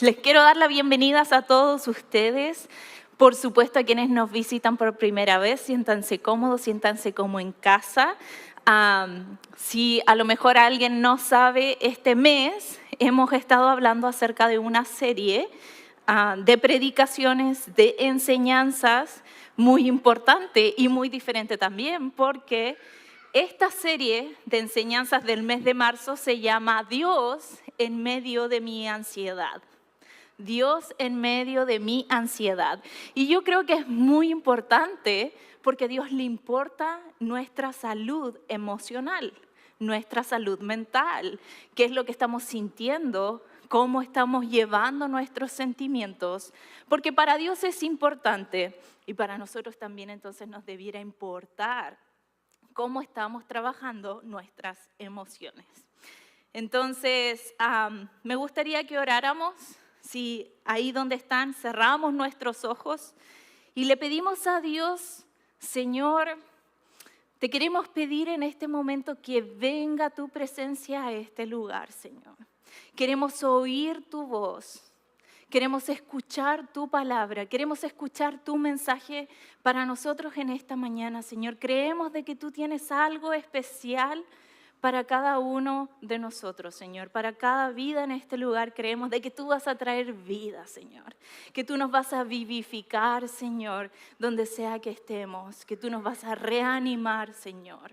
Les quiero dar las bienvenidas a todos ustedes. Por supuesto, a quienes nos visitan por primera vez, siéntanse cómodos, siéntanse como en casa. Si a lo mejor alguien no sabe, este mes hemos estado hablando acerca de una serie de predicaciones, de enseñanzas muy importante y muy diferente también, porque esta serie de enseñanzas del mes de marzo se llama Dios en medio de mi ansiedad. Dios en medio de mi ansiedad. Y yo creo que es muy importante porque a Dios le importa nuestra salud emocional, nuestra salud mental, qué es lo que estamos sintiendo, cómo estamos llevando nuestros sentimientos, porque para Dios es importante y para nosotros también entonces nos debiera importar cómo estamos trabajando nuestras emociones. Entonces, me gustaría que oráramos. Si ahí donde están, cerramos nuestros ojos y le pedimos a Dios, Señor, te queremos pedir en este momento que venga tu presencia a este lugar, Señor. Queremos oír tu voz, queremos escuchar tu palabra, queremos escuchar tu mensaje para nosotros en esta mañana, Señor. Creemos de que tú tienes algo especial para cada uno de nosotros, Señor, para cada vida en este lugar. Creemos de que tú vas a traer vida, Señor, que tú nos vas a vivificar, Señor, donde sea que estemos, que tú nos vas a reanimar, Señor.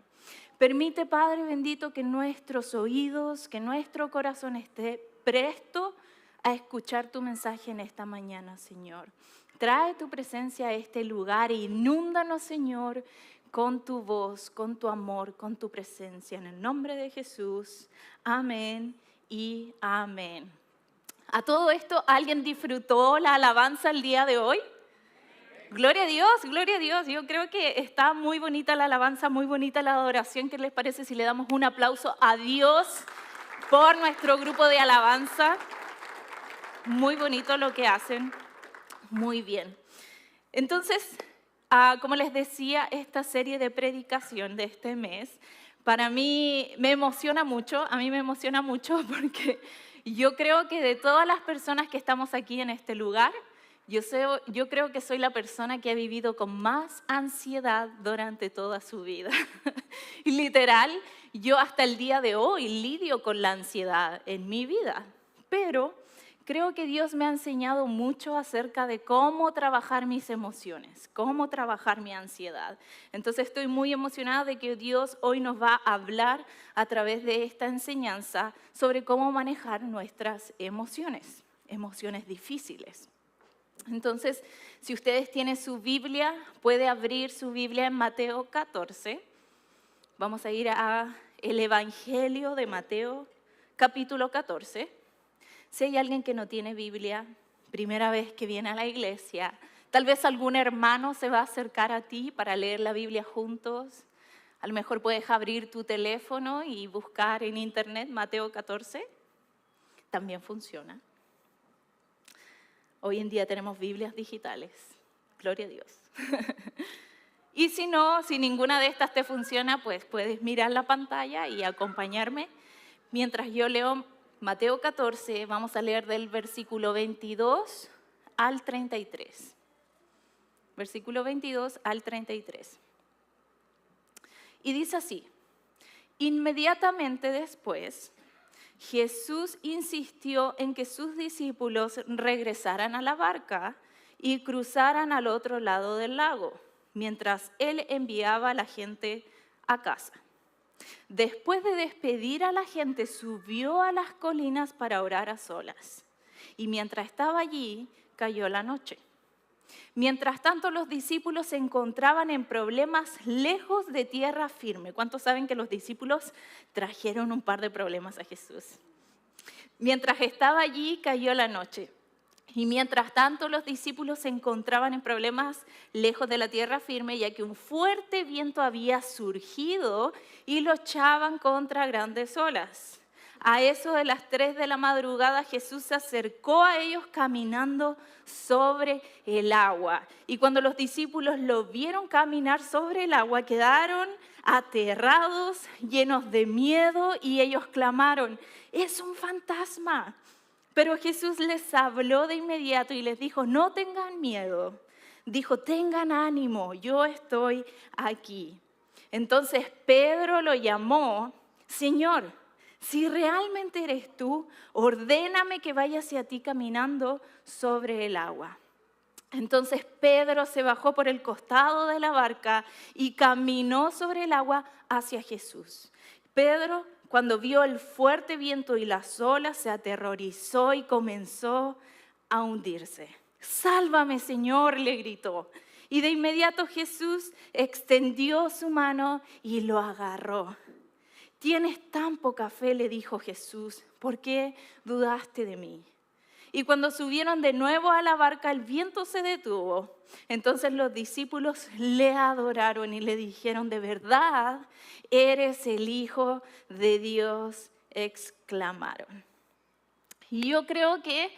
Permite, Padre bendito, que nuestros oídos, que nuestro corazón esté presto a escuchar tu mensaje en esta mañana, Señor. Trae tu presencia a este lugar e inúndanos, Señor, con tu voz, con tu amor, con tu presencia. En el nombre de Jesús, amén y amén. A todo esto, ¿alguien disfrutó la alabanza el día de hoy? Gloria a Dios, gloria a Dios. Yo creo que está muy bonita la alabanza, muy bonita la adoración. ¿Qué les parece si le damos un aplauso a Dios por nuestro grupo de alabanza? Muy bonito lo que hacen, muy bien. Entonces, como les decía, esta serie de predicación de este mes, para mí me emociona mucho, a mí me emociona mucho porque yo creo que de todas las personas que estamos aquí en este lugar, yo creo que soy la persona que ha vivido con más ansiedad durante toda su vida. Y literal, yo hasta el día de hoy lidio con la ansiedad en mi vida, pero creo que Dios me ha enseñado mucho acerca de cómo trabajar mis emociones, cómo trabajar mi ansiedad. Entonces estoy muy emocionada de que Dios hoy nos va a hablar a través de esta enseñanza sobre cómo manejar nuestras emociones, emociones difíciles. Entonces, si ustedes tienen su Biblia, puede abrir su Biblia en Mateo 14. Vamos a ir al Evangelio de Mateo, capítulo 14. Si hay alguien que no tiene Biblia, primera vez que viene a la iglesia, tal vez algún hermano se va a acercar a ti para leer la Biblia juntos. A lo mejor puedes abrir tu teléfono y buscar en internet Mateo 14. También funciona. Hoy en día tenemos Biblias digitales. Gloria a Dios. Y si no, si ninguna de estas te funciona, pues puedes mirar la pantalla y acompañarme mientras yo leo Mateo 14, vamos a leer del versículo 22 al 33. Versículo 22 al 33. Y dice así: inmediatamente después, Jesús insistió en que sus discípulos regresaran a la barca y cruzaran al otro lado del lago, mientras él enviaba a la gente a casa. Después de despedir a la gente, subió a las colinas para orar a solas. Y mientras estaba allí, cayó la noche. Mientras tanto, los discípulos se encontraban en problemas lejos de tierra firme. ¿Cuántos saben que los discípulos trajeron un par de problemas a Jesús? Mientras estaba allí, cayó la noche. Y mientras tanto, los discípulos se encontraban en problemas lejos de la tierra firme, ya que un fuerte viento había surgido y luchaban contra grandes olas. A eso de las 3 de la madrugada, Jesús se acercó a ellos caminando sobre el agua. Y cuando los discípulos lo vieron caminar sobre el agua, quedaron aterrados, llenos de miedo, y ellos clamaron: ¡es un fantasma! Pero Jesús les habló de inmediato y les dijo, no tengan miedo. Dijo, tengan ánimo, yo estoy aquí. Entonces Pedro lo llamó, Señor, si realmente eres tú, ordéname que vaya hacia ti caminando sobre el agua. Entonces Pedro se bajó por el costado de la barca y caminó sobre el agua hacia Jesús. Pedro, cuando vio el fuerte viento y las olas, se aterrorizó y comenzó a hundirse. ¡Sálvame, Señor!, le gritó. Y de inmediato Jesús extendió su mano y lo agarró. Tienes tan poca fe, le dijo Jesús, ¿por qué dudaste de mí? Y cuando subieron de nuevo a la barca, el viento se detuvo. Entonces los discípulos le adoraron y le dijeron, de verdad, eres el Hijo de Dios, exclamaron. Y yo creo que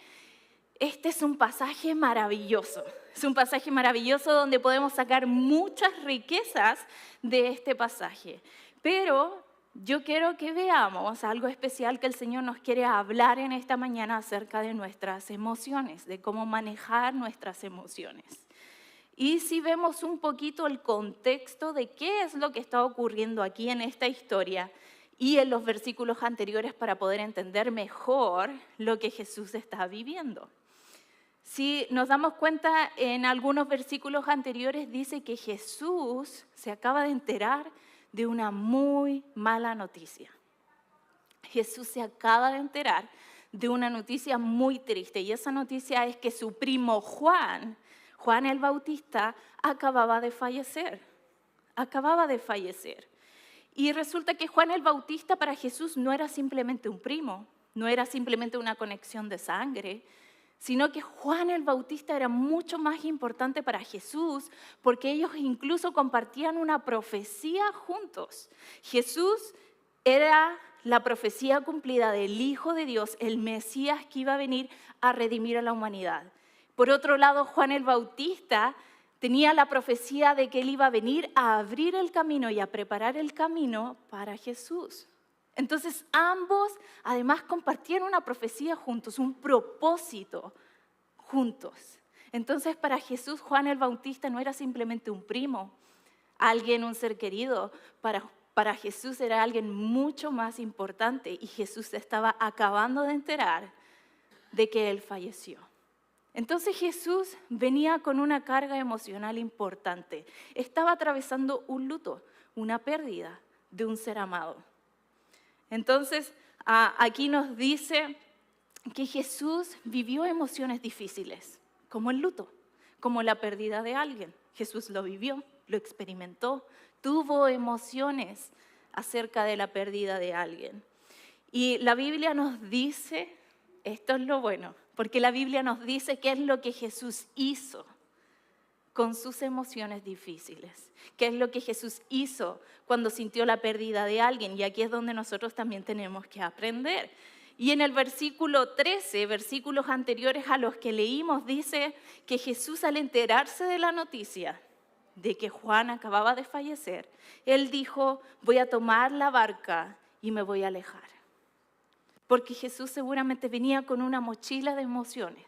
este es un pasaje maravilloso. Es un pasaje maravilloso donde podemos sacar muchas riquezas de este pasaje. Pero yo quiero que veamos algo especial que el Señor nos quiere hablar en esta mañana acerca de nuestras emociones, de cómo manejar nuestras emociones. Y si vemos un poquito el contexto de qué es lo que está ocurriendo aquí en esta historia y en los versículos anteriores para poder entender mejor lo que Jesús está viviendo. Si nos damos cuenta, en algunos versículos anteriores dice que Jesús se acaba de enterar de una muy mala noticia. Jesús se acaba de enterar de una noticia muy triste y esa noticia es que su primo Juan el Bautista, acababa de fallecer. Y resulta que Juan el Bautista para Jesús no era simplemente un primo, no era simplemente una conexión de sangre, sino que Juan el Bautista era mucho más importante para Jesús porque ellos incluso compartían una profecía juntos. Jesús era la profecía cumplida del Hijo de Dios, el Mesías que iba a venir a redimir a la humanidad. Por otro lado, Juan el Bautista tenía la profecía de que él iba a venir a abrir el camino y a preparar el camino para Jesús. Entonces ambos además compartían una profecía juntos, un propósito juntos. Entonces para Jesús Juan el Bautista no era simplemente un primo, alguien, un ser querido. Para Jesús era alguien mucho más importante y Jesús se estaba acabando de enterar de que él falleció. Entonces Jesús venía con una carga emocional importante. Estaba atravesando un luto, una pérdida de un ser amado. Entonces, aquí nos dice que Jesús vivió emociones difíciles, como el luto, como la pérdida de alguien. Jesús lo vivió, lo experimentó, tuvo emociones acerca de la pérdida de alguien. Y la Biblia nos dice, esto es lo bueno, porque la Biblia nos dice qué es lo que Jesús hizo con sus emociones difíciles. ¿Qué es lo que Jesús hizo cuando sintió la pérdida de alguien? Y aquí es donde nosotros también tenemos que aprender. Y en el versículo 13, versículos anteriores a los que leímos, dice que Jesús, al enterarse de la noticia de que Juan acababa de fallecer, él dijo, voy a tomar la barca y me voy a alejar. Porque Jesús seguramente venía con una mochila de emociones.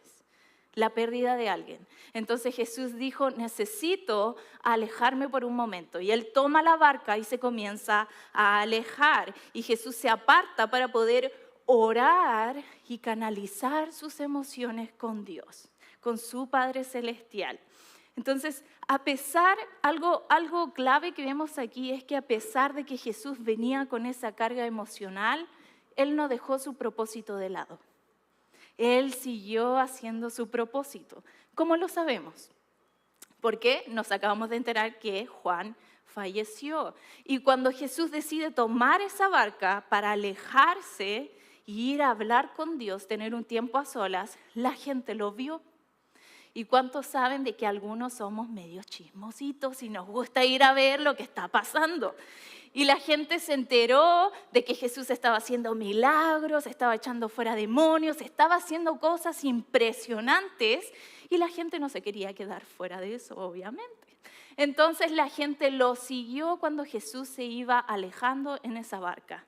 La pérdida de alguien. Entonces Jesús dijo, necesito alejarme por un momento. Y él toma la barca y se comienza a alejar. Y Jesús se aparta para poder orar y canalizar sus emociones con Dios, con su Padre Celestial. Entonces, algo clave que vemos aquí es que a pesar de que Jesús venía con esa carga emocional, él no dejó su propósito de lado. Él siguió haciendo su propósito. ¿Cómo lo sabemos? Porque nos acabamos de enterar que Juan falleció. Y cuando Jesús decide tomar esa barca para alejarse y ir a hablar con Dios, tener un tiempo a solas, la gente lo vio. ¿Y cuántos saben de que algunos somos medios chismositos y nos gusta ir a ver lo que está pasando? Y la gente se enteró de que Jesús estaba haciendo milagros, estaba echando fuera demonios, estaba haciendo cosas impresionantes y la gente no se quería quedar fuera de eso, obviamente. Entonces la gente lo siguió cuando Jesús se iba alejando en esa barca.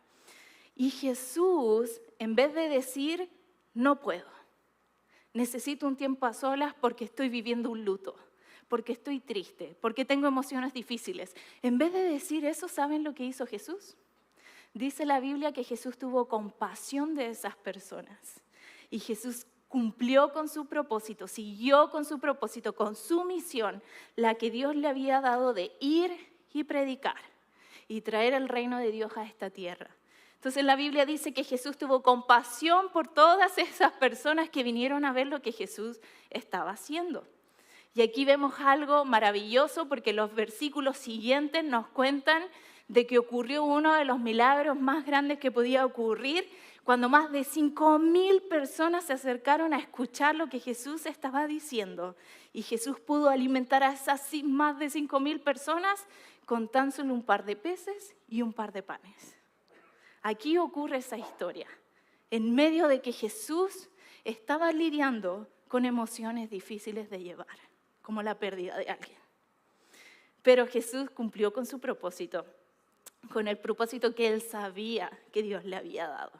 Y Jesús, en vez de decir, no puedo. Necesito un tiempo a solas porque estoy viviendo un luto, porque estoy triste, porque tengo emociones difíciles. En vez de decir eso, ¿saben lo que hizo Jesús? Dice la Biblia que Jesús tuvo compasión de esas personas. Y Jesús cumplió con su propósito, siguió con su propósito, con su misión, la que Dios le había dado de ir y predicar y traer el reino de Dios a esta tierra. Entonces la Biblia dice que Jesús tuvo compasión por todas esas personas que vinieron a ver lo que Jesús estaba haciendo. Y aquí vemos algo maravilloso porque los versículos siguientes nos cuentan de que ocurrió uno de los milagros más grandes que podía ocurrir cuando más de 5.000 personas se acercaron a escuchar lo que Jesús estaba diciendo. Y Jesús pudo alimentar a esas más de 5.000 personas con tan solo un par de peces y un par de panes. Aquí ocurre esa historia, en medio de que Jesús estaba lidiando con emociones difíciles de llevar, como la pérdida de alguien. Pero Jesús cumplió con su propósito, con el propósito que él sabía que Dios le había dado.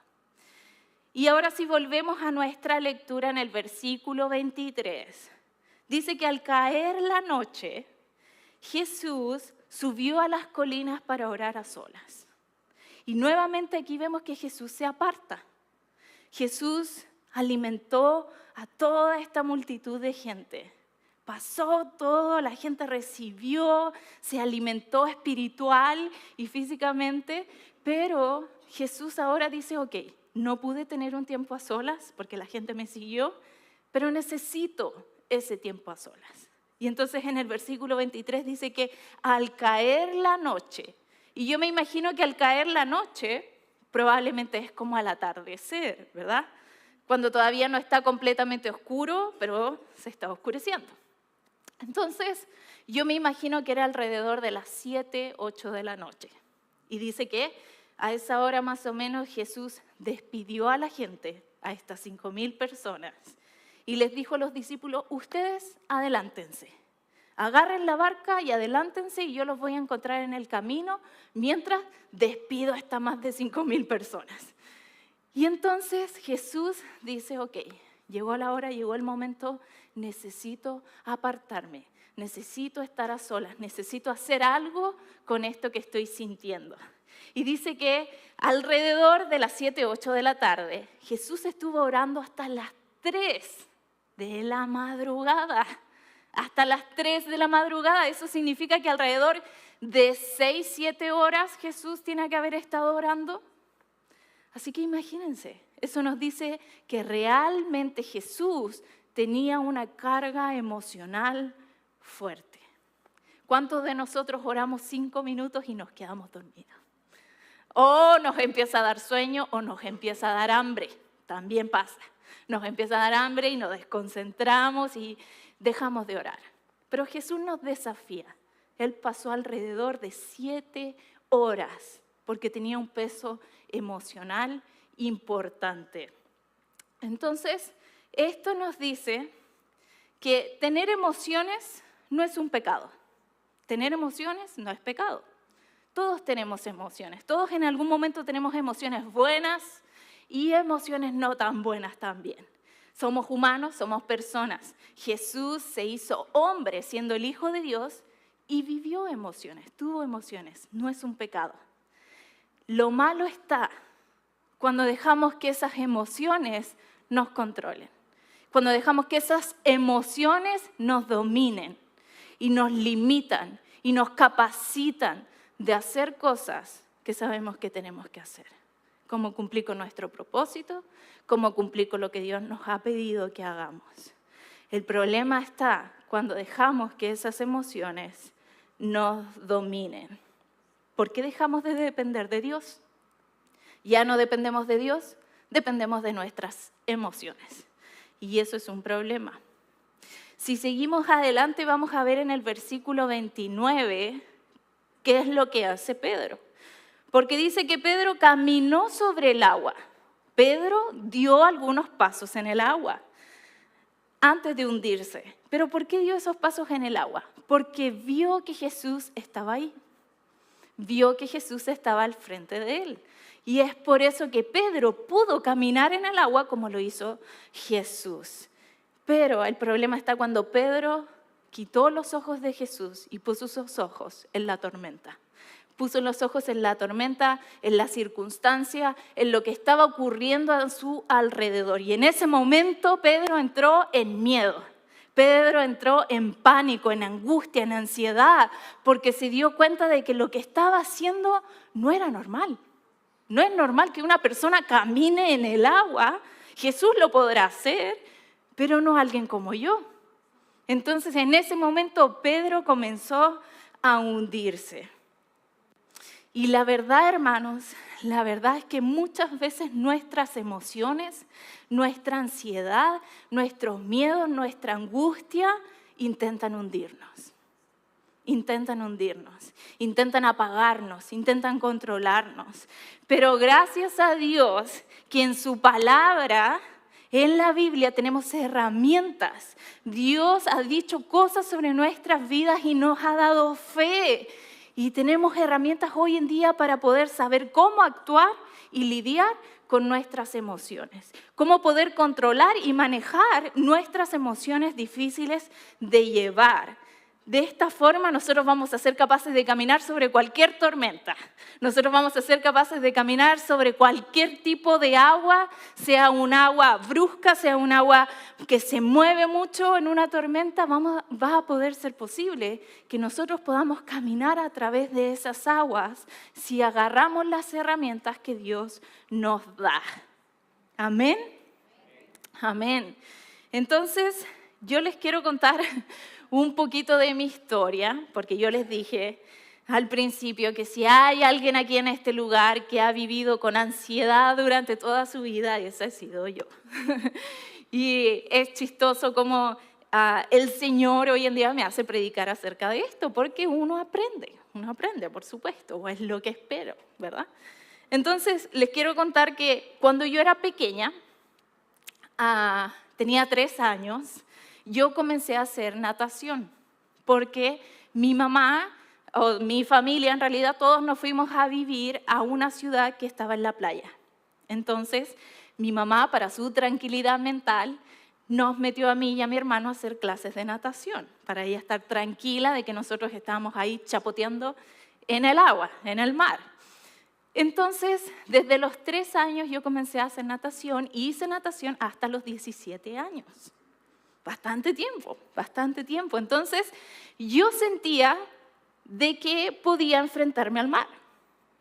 Y ahora si volvemos a nuestra lectura en el versículo 23, dice que al caer la noche, Jesús subió a las colinas para orar a solas. Y nuevamente aquí vemos que Jesús se aparta. Jesús alimentó a toda esta multitud de gente. Pasó todo, la gente recibió, se alimentó espiritual y físicamente, pero Jesús ahora dice, ok, no pude tener un tiempo a solas porque la gente me siguió, pero necesito ese tiempo a solas. Y entonces en el versículo 23 dice que al caer la noche, y yo me imagino que al caer la noche probablemente es como al atardecer, ¿verdad? Cuando todavía no está completamente oscuro, pero se está oscureciendo. Entonces, yo me imagino que era alrededor de las 7, 8 de la noche. Y dice que a esa hora más o menos Jesús despidió a la gente, a estas 5.000 personas, y les dijo a los discípulos, ustedes adelántense, agarren la barca y adelántense y yo los voy a encontrar en el camino mientras despido a estas más de 5.000 personas. Y entonces Jesús dice, ok, llegó la hora, llegó el momento, necesito apartarme, necesito estar a solas, necesito hacer algo con esto que estoy sintiendo. Y dice que alrededor de las 7, 8 de la tarde, Jesús estuvo orando hasta las 3 de la madrugada. Hasta las 3 de la madrugada, eso significa que alrededor de 6, 7 horas Jesús tiene que haber estado orando. Así que imagínense, eso nos dice que realmente Jesús tenía una carga emocional fuerte. ¿Cuántos de nosotros oramos 5 minutos y nos quedamos dormidos? O nos empieza a dar sueño o nos empieza a dar hambre, también pasa. Nos empieza a dar hambre y nos desconcentramos y dejamos de orar. Pero Jesús nos desafía. Él pasó alrededor de 7 horas porque tenía un peso emocional importante. Entonces, esto nos dice que tener emociones no es un pecado. Tener emociones no es pecado. Todos tenemos emociones. Todos en algún momento tenemos emociones buenas y emociones no tan buenas también. Somos humanos, somos personas. Jesús se hizo hombre siendo el Hijo de Dios y vivió emociones, tuvo emociones. No es un pecado. Lo malo está cuando dejamos que esas emociones nos controlen. Cuando dejamos que esas emociones nos dominen y nos limitan y nos capacitan de hacer cosas que sabemos que tenemos que hacer. Como cumplir con nuestro propósito, como cumplir con lo que Dios nos ha pedido que hagamos. El problema está cuando dejamos que esas emociones nos dominen. ¿Por qué dejamos de depender de Dios? Ya no dependemos de Dios, dependemos de nuestras emociones. Y eso es un problema. Si seguimos adelante, vamos a ver en el versículo 29 qué es lo que hace Pedro. Porque dice que Pedro caminó sobre el agua. Pedro dio algunos pasos en el agua antes de hundirse. ¿Pero por qué dio esos pasos en el agua? Porque vio que Jesús estaba ahí. vio que Jesús estaba al frente de él. Y es por eso que Pedro pudo caminar en el agua como lo hizo Jesús. Pero el problema está cuando Pedro quitó los ojos de Jesús y puso sus ojos en la tormenta. Puso los ojos en la tormenta, en la circunstancia, en lo que estaba ocurriendo a su alrededor. Y en ese momento Pedro entró en miedo. Pedro entró en pánico, en angustia, en ansiedad, porque se dio cuenta de que lo que estaba haciendo no era normal. No es normal que una persona camine en el agua. Jesús lo podrá hacer, pero no alguien como yo. Entonces, en ese momento, Pedro comenzó a hundirse. Y la verdad, hermanos, la verdad es que muchas veces nuestras emociones, nuestra ansiedad, nuestros miedos, nuestra angustia intentan hundirnos. Intentan apagarnos, intentan controlarnos. Pero gracias a Dios que en su palabra, en la Biblia tenemos herramientas. Dios ha dicho cosas sobre nuestras vidas y nos ha dado fe. Y tenemos herramientas hoy en día para poder saber cómo actuar y lidiar con nuestras emociones. Cómo poder controlar y manejar nuestras emociones difíciles de llevar. De esta forma nosotros vamos a ser capaces de caminar sobre cualquier tormenta. Nosotros vamos a ser capaces de caminar sobre cualquier tipo de agua, sea un agua brusca, sea un agua que se mueve mucho en una tormenta. Va a poder ser posible que nosotros podamos caminar a través de esas aguas si agarramos las herramientas que Dios nos da. Amén. Amén. Entonces, yo les quiero contar un poquito de mi historia, porque yo les dije al principio que si hay alguien aquí en este lugar que ha vivido con ansiedad durante toda su vida, esa he sido yo. Y es chistoso como el Señor hoy en día me hace predicar acerca de esto, porque uno aprende, por supuesto, o es lo que espero, ¿verdad? Entonces, les quiero contar que cuando yo era pequeña, tenía 3 años, yo comencé a hacer natación, porque mi mamá, o mi familia en realidad, todos nos fuimos a vivir a una ciudad que estaba en la playa. Entonces, mi mamá, para su tranquilidad mental, nos metió a mí y a mi hermano a hacer clases de natación, para ella estar tranquila de que nosotros estábamos ahí chapoteando en el agua, en el mar. Entonces, desde los 3 años yo comencé a hacer natación y hice natación hasta los 17 años. Bastante tiempo. Entonces, yo sentía de que podía enfrentarme al mar.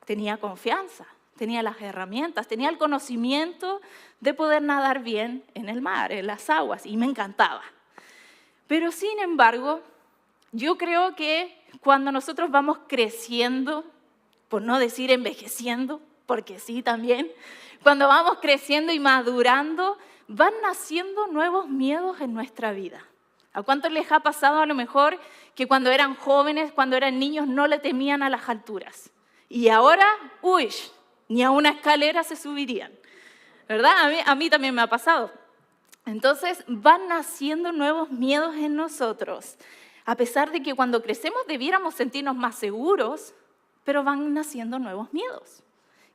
Tenía confianza, tenía las herramientas, tenía el conocimiento de poder nadar bien en el mar, en las aguas, y me encantaba. Pero, sin embargo, yo creo que cuando nosotros vamos creciendo, por no decir envejeciendo, porque sí también, cuando vamos creciendo y madurando, van naciendo nuevos miedos en nuestra vida. ¿A cuántos les ha pasado a lo mejor que cuando eran jóvenes, cuando eran niños, no le temían a las alturas? Y ahora, ni a una escalera se subirían, ¿verdad? A mí también me ha pasado. Entonces, van naciendo nuevos miedos en nosotros. A pesar de que cuando crecemos debiéramos sentirnos más seguros, pero van naciendo nuevos miedos.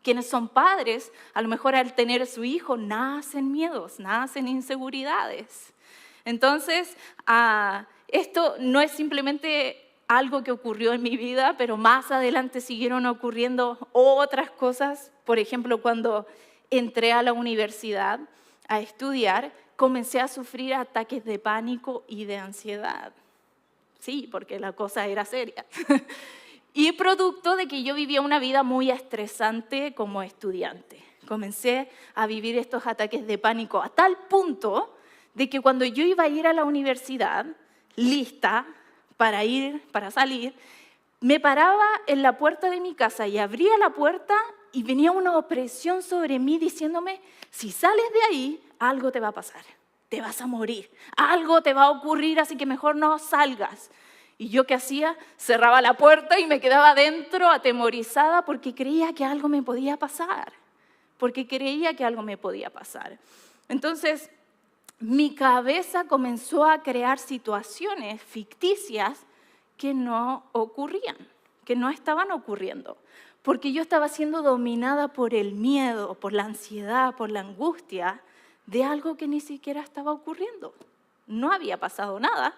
Quienes son padres, a lo mejor al tener a su hijo, nacen miedos, nacen inseguridades. Entonces, esto no es simplemente algo que ocurrió en mi vida, pero más adelante siguieron ocurriendo otras cosas. Por ejemplo, cuando entré a la universidad a estudiar, comencé a sufrir ataques de pánico y de ansiedad. Sí, porque la cosa era seria. Y producto de que yo vivía una vida muy estresante como estudiante. Comencé a vivir estos ataques de pánico a tal punto de que cuando yo iba a ir a la universidad, lista para salir, me paraba en la puerta de mi casa y abría la puerta y venía una opresión sobre mí diciéndome, si sales de ahí, algo te va a pasar, te vas a morir, algo te va a ocurrir, así que mejor no salgas. ¿Y yo qué hacía? Cerraba la puerta y me quedaba adentro atemorizada porque creía que algo me podía pasar. Entonces, mi cabeza comenzó a crear situaciones ficticias que no ocurrían, que no estaban ocurriendo, porque yo estaba siendo dominada por el miedo, por la ansiedad, por la angustia de algo que ni siquiera estaba ocurriendo. No había pasado nada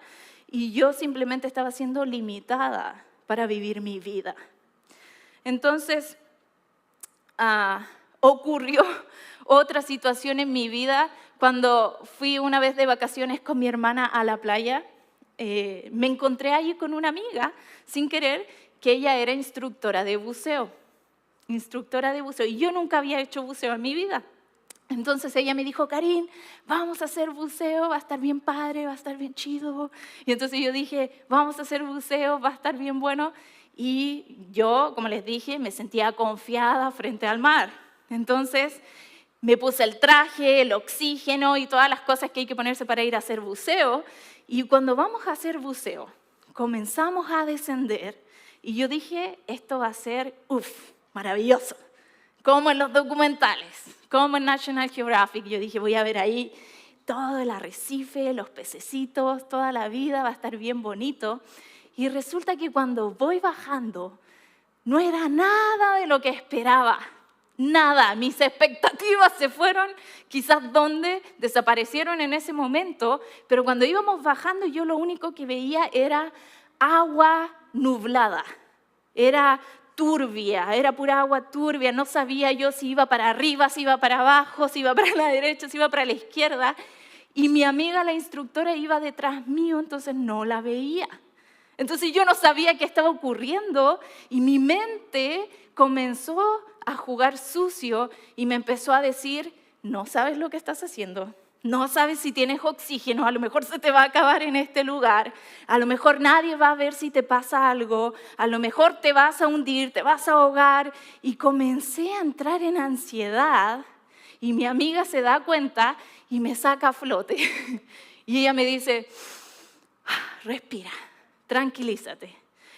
y yo simplemente estaba siendo limitada para vivir mi vida. Entonces, ocurrió otra situación en mi vida cuando fui una vez de vacaciones con mi hermana a la playa. Me encontré allí con una amiga, sin querer, que ella era instructora de buceo. Y yo nunca había hecho buceo en mi vida. Entonces ella me dijo, Karin, vamos a hacer buceo, va a estar bien padre, va a estar bien chido. Y entonces yo dije, vamos a hacer buceo, va a estar bien bueno. Y yo, como les dije, me sentía confiada frente al mar. Entonces me puse el traje, el oxígeno y todas las cosas que hay que ponerse para ir a hacer buceo. Y cuando vamos a hacer buceo, comenzamos a descender. Y yo dije, esto va a ser, maravilloso. Como en los documentales, como en National Geographic. Yo dije, voy a ver ahí todo el arrecife, los pececitos, toda la vida, va a estar bien bonito. Y resulta que cuando voy bajando, no era nada de lo que esperaba. Nada, mis expectativas se fueron, quizás donde desaparecieron en ese momento, pero cuando íbamos bajando yo lo único que veía era agua nublada, era turbia, era pura agua turbia, no sabía yo si iba para arriba, si iba para abajo, si iba para la derecha, si iba para la izquierda, y mi amiga, la instructora, iba detrás mío, entonces no la veía. Entonces yo no sabía qué estaba ocurriendo y mi mente comenzó a jugar sucio y me empezó a decir, no sabes lo que estás haciendo, no sabes si tienes oxígeno, a lo mejor se te va a acabar en este lugar, a lo mejor nadie va a ver si te pasa algo, a lo mejor te vas a hundir, te vas a ahogar. Y comencé a entrar en ansiedad y mi amiga se da cuenta y me saca a flote. Y ella me dice, respira, tranquilízate,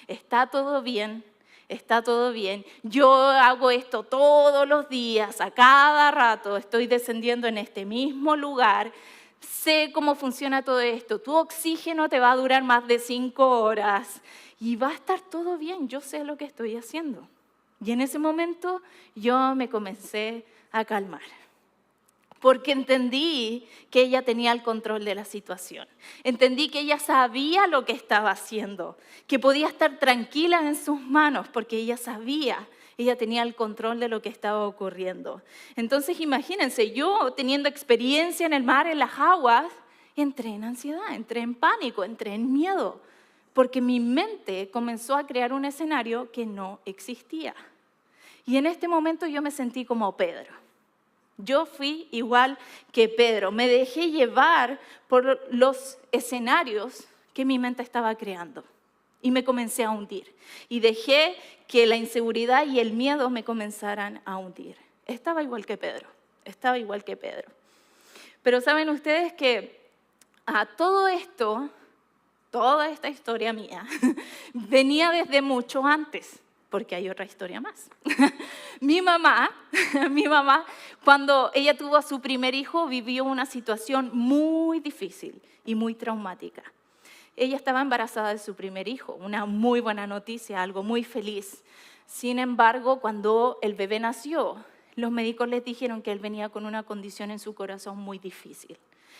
está todo bien. Está todo bien, yo hago esto todos los días, a cada rato, estoy descendiendo en este mismo lugar, sé cómo funciona todo esto, tu oxígeno te va a durar más de 5 horas y va a estar todo bien, yo sé lo que estoy haciendo. Y en ese momento yo me comencé a calmar. Porque entendí que ella tenía el control de la situación. Entendí que ella sabía lo que estaba haciendo, que podía estar tranquila en sus manos porque ella sabía, ella tenía el control de lo que estaba ocurriendo. Entonces imagínense, yo teniendo experiencia en el mar, en las aguas, entré en ansiedad, entré en pánico, entré en miedo, porque mi mente comenzó a crear un escenario que no existía. Y en este momento yo me sentí como Pedro. Yo fui igual que Pedro, me dejé llevar por los escenarios que mi mente estaba creando y me comencé a hundir. Y dejé que la inseguridad y el miedo me comenzaran a hundir. Estaba igual que Pedro. Pero saben ustedes que a todo esto, toda esta historia mía, venía desde mucho antes. Porque hay otra historia más. Mi mamá, cuando ella tuvo a su primer hijo, vivió una situación muy difícil y muy traumática. Ella estaba embarazada de su primer hijo, una muy buena noticia, algo muy feliz. Sin embargo, cuando el bebé nació, los médicos les dijeron que él venía con una condición en su corazón muy difícil.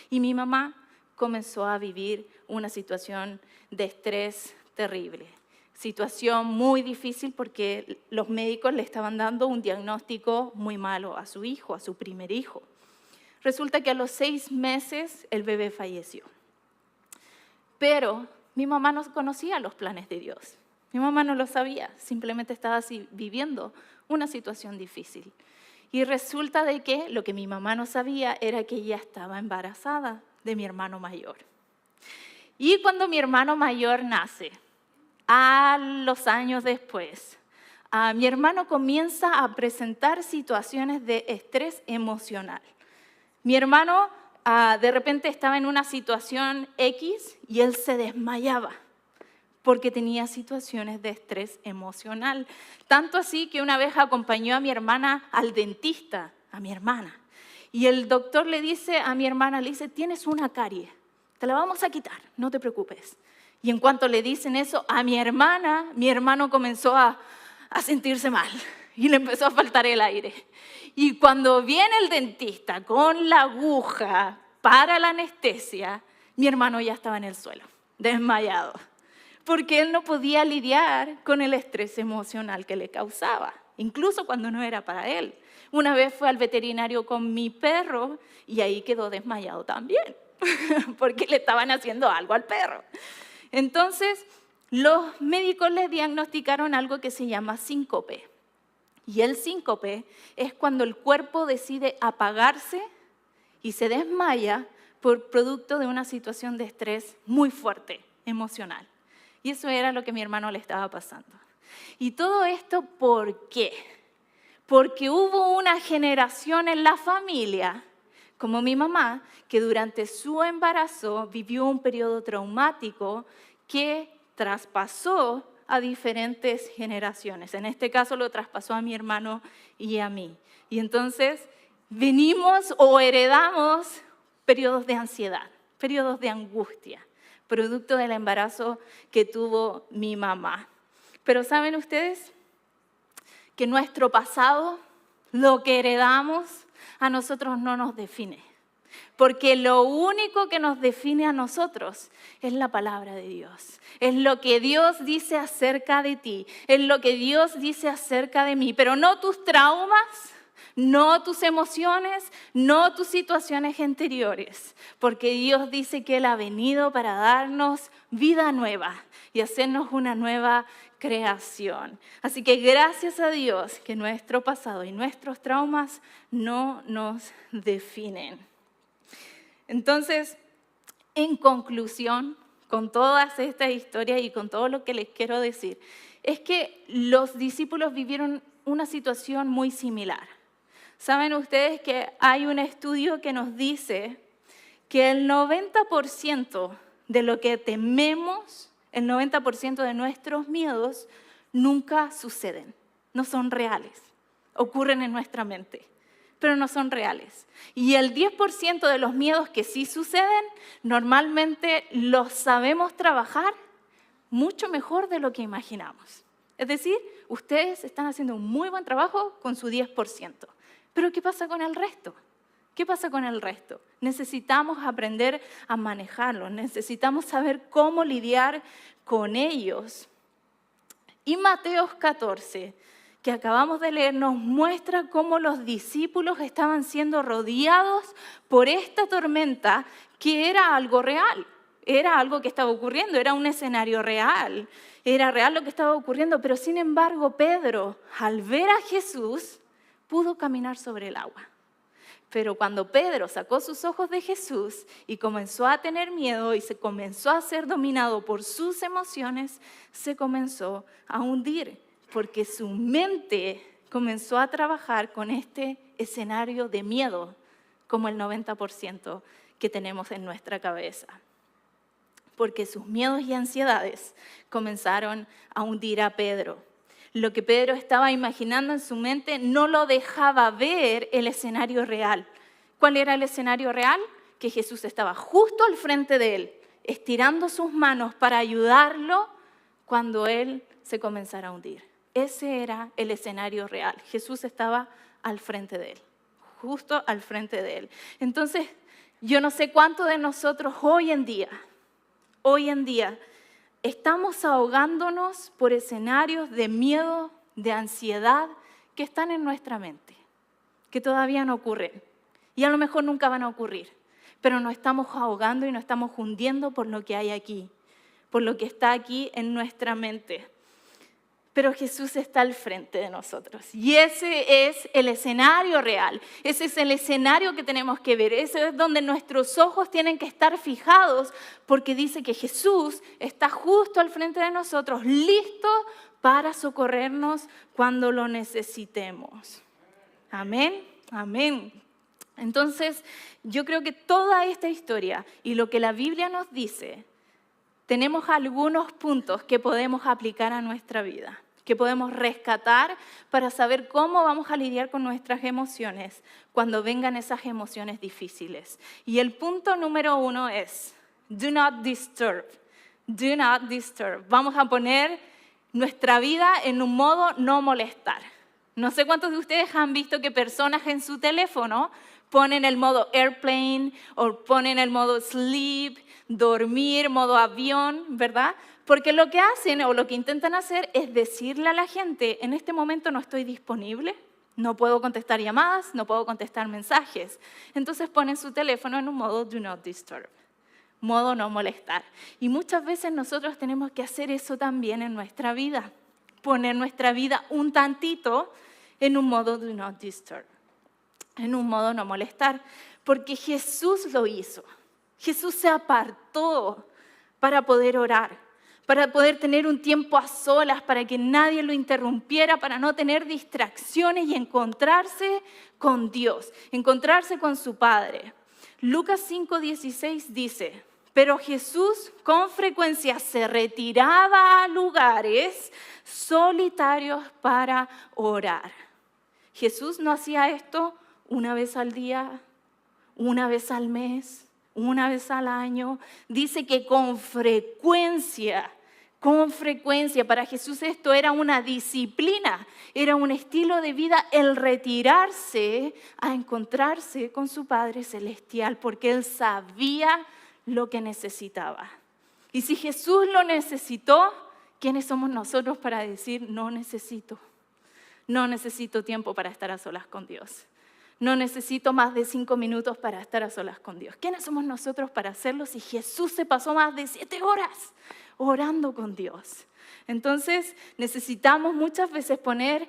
Y mi mamá comenzó a vivir una situación de estrés terrible. Situación muy difícil porque los médicos le estaban dando un diagnóstico muy malo a su hijo, a su primer hijo. Resulta que a los 6 meses el bebé falleció. Pero mi mamá no conocía los planes de Dios. Mi mamá no lo sabía, simplemente estaba así viviendo una situación difícil. Y resulta de que lo que mi mamá no sabía era que ella estaba embarazada de mi hermano mayor. Y cuando mi hermano mayor nace, a los años después, mi hermano comienza a presentar situaciones de estrés emocional. Mi hermano de repente estaba en una situación X y él se desmayaba porque tenía situaciones de estrés emocional. Tanto así que una vez acompañó a mi hermana al dentista, a mi hermana. Y el doctor le dice a mi hermana, le dice, tienes una carie, te la vamos a quitar, no te preocupes. Y en cuanto le dicen eso a mi hermano comenzó a sentirse mal y le empezó a faltar el aire. Y cuando viene el dentista con la aguja para la anestesia, mi hermano ya estaba en el suelo, desmayado, porque él no podía lidiar con el estrés emocional que le causaba, incluso cuando no era para él. Una vez fue al veterinario con mi perro y ahí quedó desmayado también, porque le estaban haciendo algo al perro. Entonces, los médicos le diagnosticaron algo que se llama síncope. Y el síncope es cuando el cuerpo decide apagarse y se desmaya por producto de una situación de estrés muy fuerte, emocional. Y eso era lo que a mi hermano le estaba pasando. Y todo esto, ¿por qué? Porque hubo una generación en la familia, como mi mamá, que durante su embarazo vivió un periodo traumático que traspasó a diferentes generaciones. En este caso lo traspasó a mi hermano y a mí. Y entonces venimos o heredamos periodos de ansiedad, periodos de angustia, producto del embarazo que tuvo mi mamá. Pero ¿saben ustedes que nuestro pasado, lo que heredamos, a nosotros no nos define? Porque lo único que nos define a nosotros es la palabra de Dios. Es lo que Dios dice acerca de ti. Es lo que Dios dice acerca de mí. Pero no tus traumas, no tus emociones, no tus situaciones anteriores. Porque Dios dice que Él ha venido para darnos vida nueva y hacernos una nueva creación. Así que gracias a Dios que nuestro pasado y nuestros traumas no nos definen. Entonces, en conclusión, con todas estas historias y con todo lo que les quiero decir, es que los discípulos vivieron una situación muy similar. ¿Saben ustedes que hay un estudio que nos dice que el 90% de lo que tememos, el 90% de nuestros miedos nunca suceden, no son reales, ocurren en nuestra mente, pero no son reales. Y el 10% de los miedos que sí suceden, normalmente los sabemos trabajar mucho mejor de lo que imaginamos. Es decir, ustedes están haciendo un muy buen trabajo con su 10%. Pero ¿qué pasa con el resto? ¿Qué pasa con el resto? Necesitamos aprender a manejarlos, necesitamos saber cómo lidiar con ellos. Y Mateo 14, que acabamos de leer, nos muestra cómo los discípulos estaban siendo rodeados por esta tormenta que era algo real, era algo que estaba ocurriendo, era un escenario real, era real lo que estaba ocurriendo, pero sin embargo Pedro, al ver a Jesús, pudo caminar sobre el agua. Pero cuando Pedro sacó sus ojos de Jesús y comenzó a tener miedo y se comenzó a ser dominado por sus emociones, se comenzó a hundir, porque su mente comenzó a trabajar con este escenario de miedo, como el 90% que tenemos en nuestra cabeza. Porque sus miedos y ansiedades comenzaron a hundir a Pedro. Lo que Pedro estaba imaginando en su mente no lo dejaba ver el escenario real. ¿Cuál era el escenario real? Que Jesús estaba justo al frente de él, estirando sus manos para ayudarlo cuando él se comenzara a hundir. Ese era el escenario real. Jesús estaba al frente de él, justo al frente de él. Entonces, yo no sé cuántos de nosotros hoy en día, estamos ahogándonos por escenarios de miedo, de ansiedad que están en nuestra mente, que todavía no ocurren y a lo mejor nunca van a ocurrir, pero nos estamos ahogando y nos estamos hundiendo por lo que hay aquí, por lo que está aquí en nuestra mente. Pero Jesús está al frente de nosotros y ese es el escenario real, ese es el escenario que tenemos que ver, ese es donde nuestros ojos tienen que estar fijados porque dice que Jesús está justo al frente de nosotros, listo para socorrernos cuando lo necesitemos. Amén, amén. Entonces, yo creo que toda esta historia y lo que la Biblia nos dice, tenemos algunos puntos que podemos aplicar a nuestra vida, que podemos rescatar para saber cómo vamos a lidiar con nuestras emociones cuando vengan esas emociones difíciles. Y el punto número 1 es, do not disturb. Do not disturb. Vamos a poner nuestra vida en un modo no molestar. No sé cuántos de ustedes han visto que personas en su teléfono ponen el modo airplane o ponen el modo sleep, dormir, modo avión, ¿verdad? Porque lo que hacen o lo que intentan hacer es decirle a la gente, en este momento no estoy disponible, no puedo contestar llamadas, no puedo contestar mensajes. Entonces ponen su teléfono en un modo do not disturb, modo no molestar. Y muchas veces nosotros tenemos que hacer eso también en nuestra vida, poner nuestra vida un tantito en un modo do not disturb, en un modo no molestar, porque Jesús lo hizo. Jesús se apartó para poder orar, para poder tener un tiempo a solas, para que nadie lo interrumpiera, para no tener distracciones y encontrarse con Dios, encontrarse con su Padre. Lucas 5:16 dice, pero Jesús con frecuencia se retiraba a lugares solitarios para orar. Jesús no hacía esto una vez al día, una vez al mes, una vez al año. Dice que con frecuencia, para Jesús esto era una disciplina, era un estilo de vida el retirarse a encontrarse con su Padre Celestial, porque Él sabía lo que necesitaba. Y si Jesús lo necesitó, ¿quiénes somos nosotros para decir no necesito? No necesito tiempo para estar a solas con Dios. No necesito más de 5 minutos para estar a solas con Dios. ¿Quiénes somos nosotros para hacerlo si Jesús se pasó más de 7 horas orando con Dios? Entonces necesitamos muchas veces poner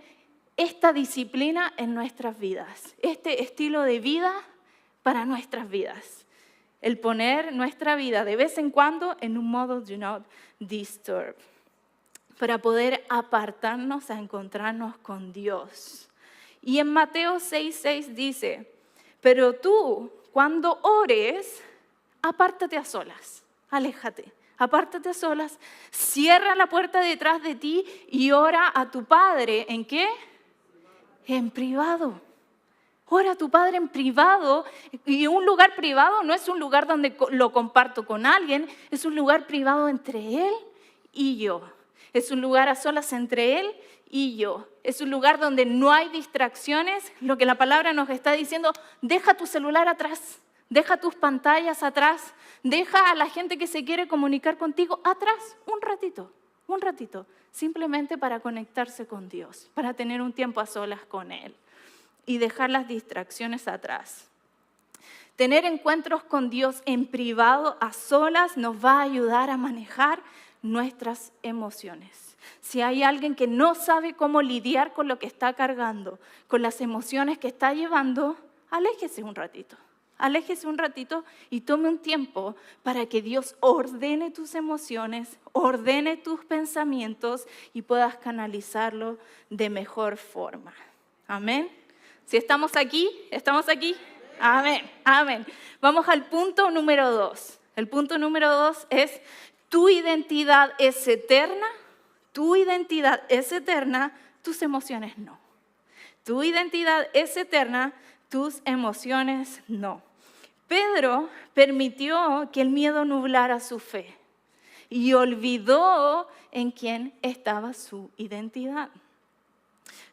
esta disciplina en nuestras vidas, este estilo de vida para nuestras vidas. El poner nuestra vida de vez en cuando en un modo do not disturb, para poder apartarnos a encontrarnos con Dios. Y en Mateo 6:6 dice, pero tú cuando ores, apártate a solas, aléjate, apártate a solas, cierra la puerta detrás de ti y ora a tu Padre. ¿En qué? En privado. Ora a tu Padre en privado. Y un lugar privado no es un lugar donde lo comparto con alguien, es un lugar privado entre Él y yo. Es un lugar a solas entre Él y yo. Es un lugar donde no hay distracciones. Lo que la palabra nos está diciendo, deja tu celular atrás, deja tus pantallas atrás, deja a la gente que se quiere comunicar contigo atrás, un ratito, simplemente para conectarse con Dios, para tener un tiempo a solas con Él y dejar las distracciones atrás. Tener encuentros con Dios en privado, a solas, nos va a ayudar a manejar nuestras emociones. Si hay alguien que no sabe cómo lidiar con lo que está cargando, con las emociones que está llevando, aléjese un ratito y tome un tiempo para que Dios ordene tus emociones, ordene tus pensamientos y puedas canalizarlo de mejor forma. Amén. Si estamos aquí. Amén. Vamos al punto número 2. El punto número 2 es: tu identidad es eterna, tus emociones no. Tu identidad es eterna, tus emociones no. Pedro permitió que el miedo nublara su fe y olvidó en quién estaba su identidad.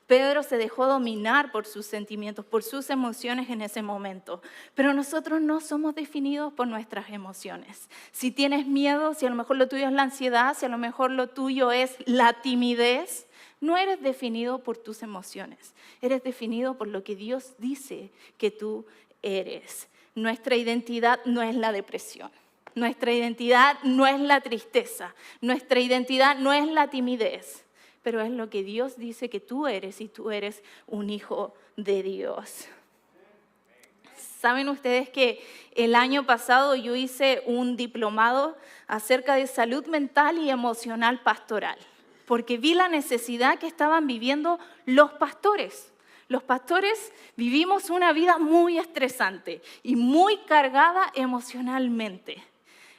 Pedro se dejó dominar por sus sentimientos, por sus emociones en ese momento. Pero nosotros no somos definidos por nuestras emociones. Si tienes miedo, si a lo mejor lo tuyo es la ansiedad, si a lo mejor lo tuyo es la timidez, no eres definido por tus emociones. Eres definido por lo que Dios dice que tú eres. Nuestra identidad no es la depresión. Nuestra identidad no es la tristeza. Nuestra identidad no es la timidez. Pero es lo que Dios dice que tú eres y tú eres un hijo de Dios. ¿Saben ustedes que el año pasado yo hice un diplomado acerca de salud mental y emocional pastoral? Porque vi la necesidad que estaban viviendo los pastores. Los pastores vivimos una vida muy estresante y muy cargada emocionalmente.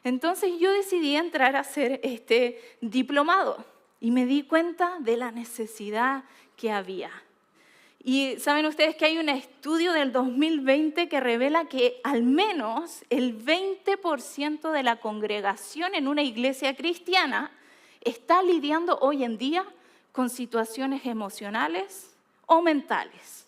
Entonces yo decidí entrar a hacer este diplomado. Y me di cuenta de la necesidad que había. Y saben ustedes que hay un estudio del 2020 que revela que al menos el 20% de la congregación en una iglesia cristiana está lidiando hoy en día con situaciones emocionales o mentales.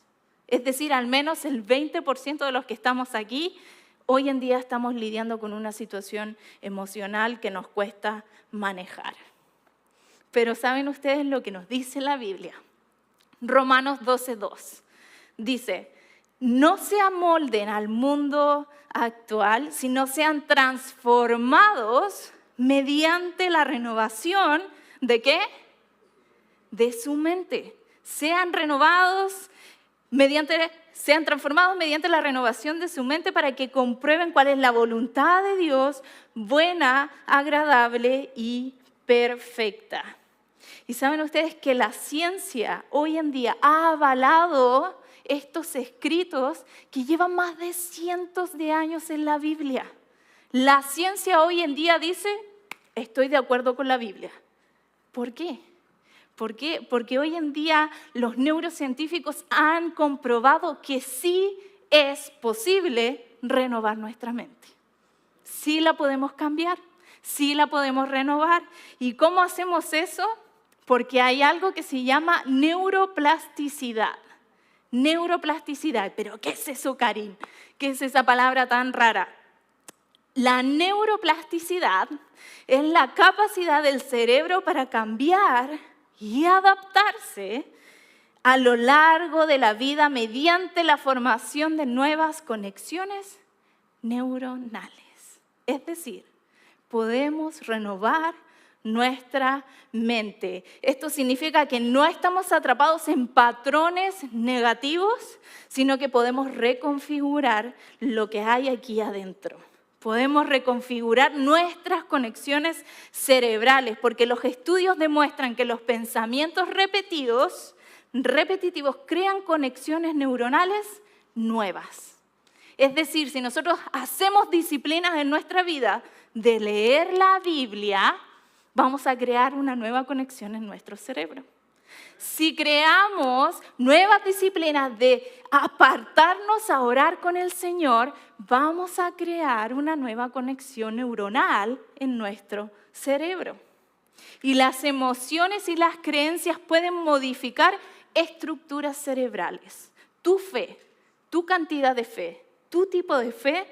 Es decir, al menos el 20% de los que estamos aquí, hoy en día estamos lidiando con una situación emocional que nos cuesta manejar. Pero ¿saben ustedes lo que nos dice la Biblia? Romanos 12:2 dice, no se amolden al mundo actual, sino sean transformados mediante la renovación, ¿de qué? De su mente. Sean transformados mediante la renovación de su mente para que comprueben cuál es la voluntad de Dios, buena, agradable y perfecta. Y saben ustedes que la ciencia hoy en día ha avalado estos escritos que llevan más de cientos de años en la Biblia. La ciencia hoy en día dice, estoy de acuerdo con la Biblia. ¿Por qué? ¿Por qué? Porque hoy en día los neurocientíficos han comprobado que sí es posible renovar nuestra mente. Sí la podemos cambiar, sí la podemos renovar. ¿Y cómo hacemos eso? Porque hay algo que se llama neuroplasticidad. Neuroplasticidad. ¿Pero qué es eso, Karin? ¿Qué es esa palabra tan rara? La neuroplasticidad es la capacidad del cerebro para cambiar y adaptarse a lo largo de la vida mediante la formación de nuevas conexiones neuronales. Es decir, podemos renovar nuestra mente. Esto significa que no estamos atrapados en patrones negativos, sino que podemos reconfigurar lo que hay aquí adentro. Podemos reconfigurar nuestras conexiones cerebrales, porque los estudios demuestran que los pensamientos repetitivos crean conexiones neuronales nuevas. Es decir, si nosotros hacemos disciplinas en nuestra vida de leer la Biblia, vamos a crear una nueva conexión en nuestro cerebro. Si creamos nuevas disciplinas de apartarnos a orar con el Señor, vamos a crear una nueva conexión neuronal en nuestro cerebro. Y las emociones y las creencias pueden modificar estructuras cerebrales. Tu fe, tu cantidad de fe, tu tipo de fe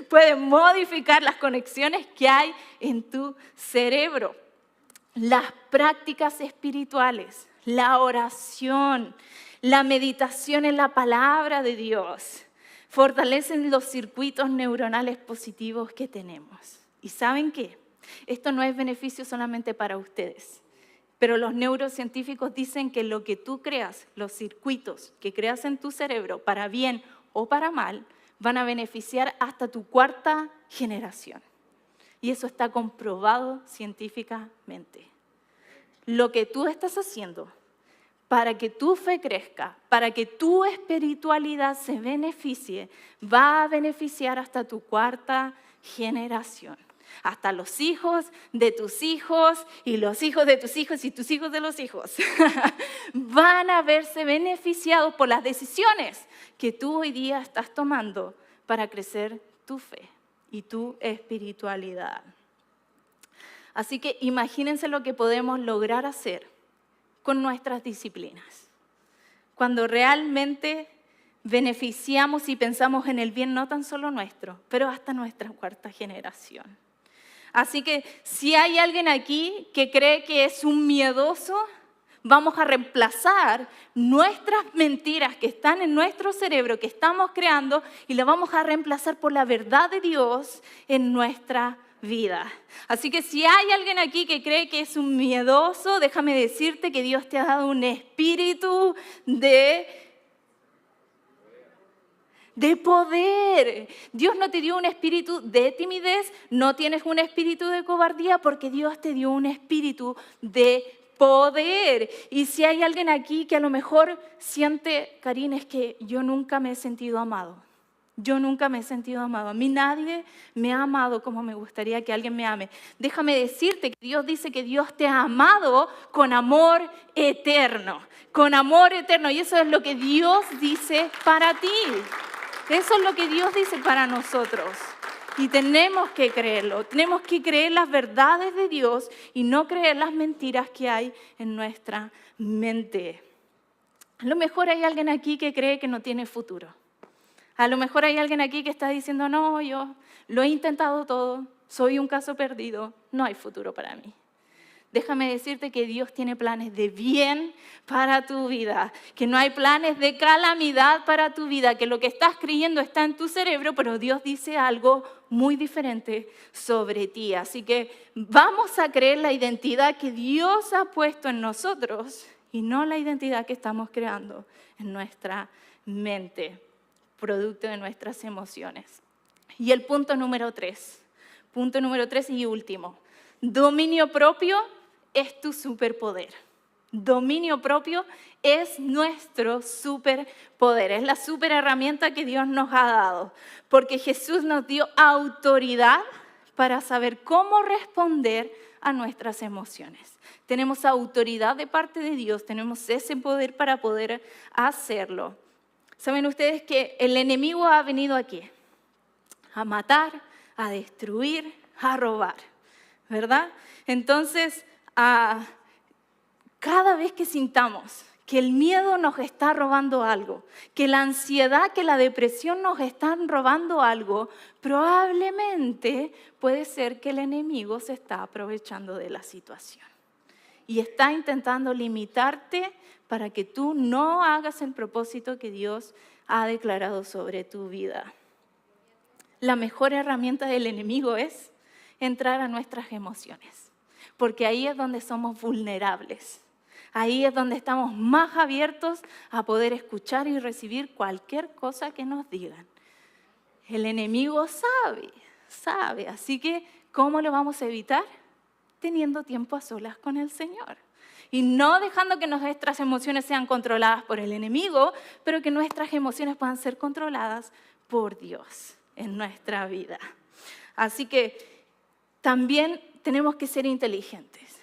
puede modificar las conexiones que hay en tu cerebro. Las prácticas espirituales, la oración, la meditación en la palabra de Dios fortalecen los circuitos neuronales positivos que tenemos. ¿Y saben qué? Esto no es beneficio solamente para ustedes, pero los neurocientíficos dicen que lo que tú creas, los circuitos que creas en tu cerebro, para bien o para mal, van a beneficiar hasta tu cuarta generación. Y eso está comprobado científicamente. Lo que tú estás haciendo para que tu fe crezca, para que tu espiritualidad se beneficie, va a beneficiar hasta tu cuarta generación. Hasta los hijos de tus hijos y los hijos de tus hijos y tus hijos de los hijos van a verse beneficiados por las decisiones que tú hoy día estás tomando para crecer tu fe y tu espiritualidad. Así que imagínense lo que podemos lograr hacer con nuestras disciplinas. Cuando realmente beneficiamos y pensamos en el bien no tan solo nuestro, pero hasta nuestra cuarta generación. Así que si hay alguien aquí que cree que es un miedoso, vamos a reemplazar nuestras mentiras que están en nuestro cerebro, que estamos creando, y las vamos a reemplazar por la verdad de Dios en nuestra vida. Así que si hay alguien aquí que cree que es un miedoso, déjame decirte que Dios te ha dado un espíritu de poder. Dios no te dio un espíritu de timidez, no tienes un espíritu de cobardía, porque Dios te dio un espíritu de poder. Y si hay alguien aquí que a lo mejor siente, Karin, es que yo nunca me he sentido amado. Yo nunca me he sentido amado. A mí nadie me ha amado como me gustaría que alguien me ame. Déjame decirte que Dios dice que Dios te ha amado con amor eterno. Con amor eterno. Y eso es lo que Dios dice para ti. Eso es lo que Dios dice para nosotros. Y tenemos que creerlo. Tenemos que creer las verdades de Dios y no creer las mentiras que hay en nuestra mente. A lo mejor hay alguien aquí que cree que no tiene futuro. A lo mejor hay alguien aquí que está diciendo, no, yo lo he intentado todo, soy un caso perdido, no hay futuro para mí. Déjame decirte que Dios tiene planes de bien para tu vida, que no hay planes de calamidad para tu vida, que lo que estás creyendo está en tu cerebro, pero Dios dice algo muy diferente sobre ti. Así que vamos a creer la identidad que Dios ha puesto en nosotros y no la identidad que estamos creando en nuestra mente, producto de nuestras emociones. Y el punto número 3 y último, dominio propio es tu superpoder. Dominio propio es nuestro superpoder, es la super herramienta que Dios nos ha dado, porque Jesús nos dio autoridad para saber cómo responder a nuestras emociones. Tenemos autoridad de parte de Dios, tenemos ese poder para poder hacerlo. ¿Saben ustedes que el enemigo ha venido aquí? A matar, a destruir, a robar, ¿verdad? Entonces, cada vez que sintamos que el miedo nos está robando algo, que la ansiedad, que la depresión nos están robando algo, probablemente puede ser que el enemigo se está aprovechando de la situación y está intentando limitarte para que tú no hagas el propósito que Dios ha declarado sobre tu vida. La mejor herramienta del enemigo es entrar a nuestras emociones, porque ahí es donde somos vulnerables. Ahí es donde estamos más abiertos a poder escuchar y recibir cualquier cosa que nos digan. El enemigo sabe. Así que, ¿cómo lo vamos a evitar? Teniendo tiempo a solas con el Señor. Y no dejando que nuestras emociones sean controladas por el enemigo, pero que nuestras emociones puedan ser controladas por Dios en nuestra vida. Así que también tenemos que ser inteligentes.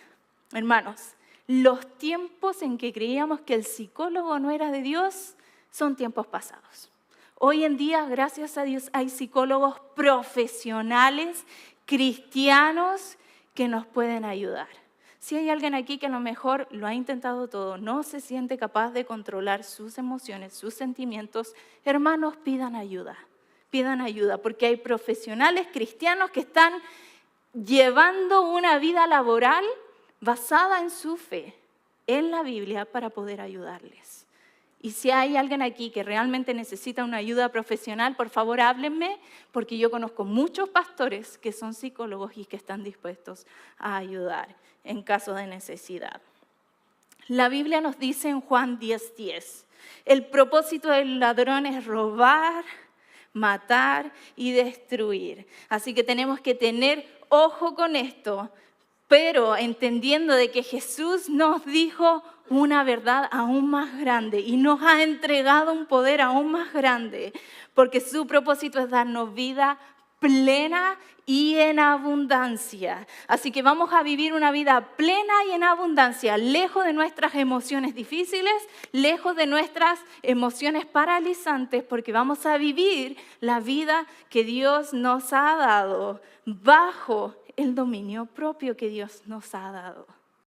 Hermanos, los tiempos en que creíamos que el psicólogo no era de Dios son tiempos pasados. Hoy en día, gracias a Dios, hay psicólogos profesionales, cristianos, que nos pueden ayudar. Si hay alguien aquí que a lo mejor lo ha intentado todo, no se siente capaz de controlar sus emociones, sus sentimientos, hermanos, pidan ayuda, porque hay profesionales cristianos que están llevando una vida laboral basada en su fe, en la Biblia, para poder ayudarles. Y si hay alguien aquí que realmente necesita una ayuda profesional, por favor háblenme, porque yo conozco muchos pastores que son psicólogos y que están dispuestos a ayudar en caso de necesidad. La Biblia nos dice en Juan 10:10, el propósito del ladrón es robar, matar y destruir. Así que tenemos que tener ojo con esto, pero entendiendo de que Jesús nos dijo una verdad aún más grande y nos ha entregado un poder aún más grande, porque su propósito es darnos vida plena y en abundancia. Así que vamos a vivir una vida plena y en abundancia, lejos de nuestras emociones difíciles, lejos de nuestras emociones paralizantes, porque vamos a vivir la vida que Dios nos ha dado bajo el dominio propio que Dios nos ha dado.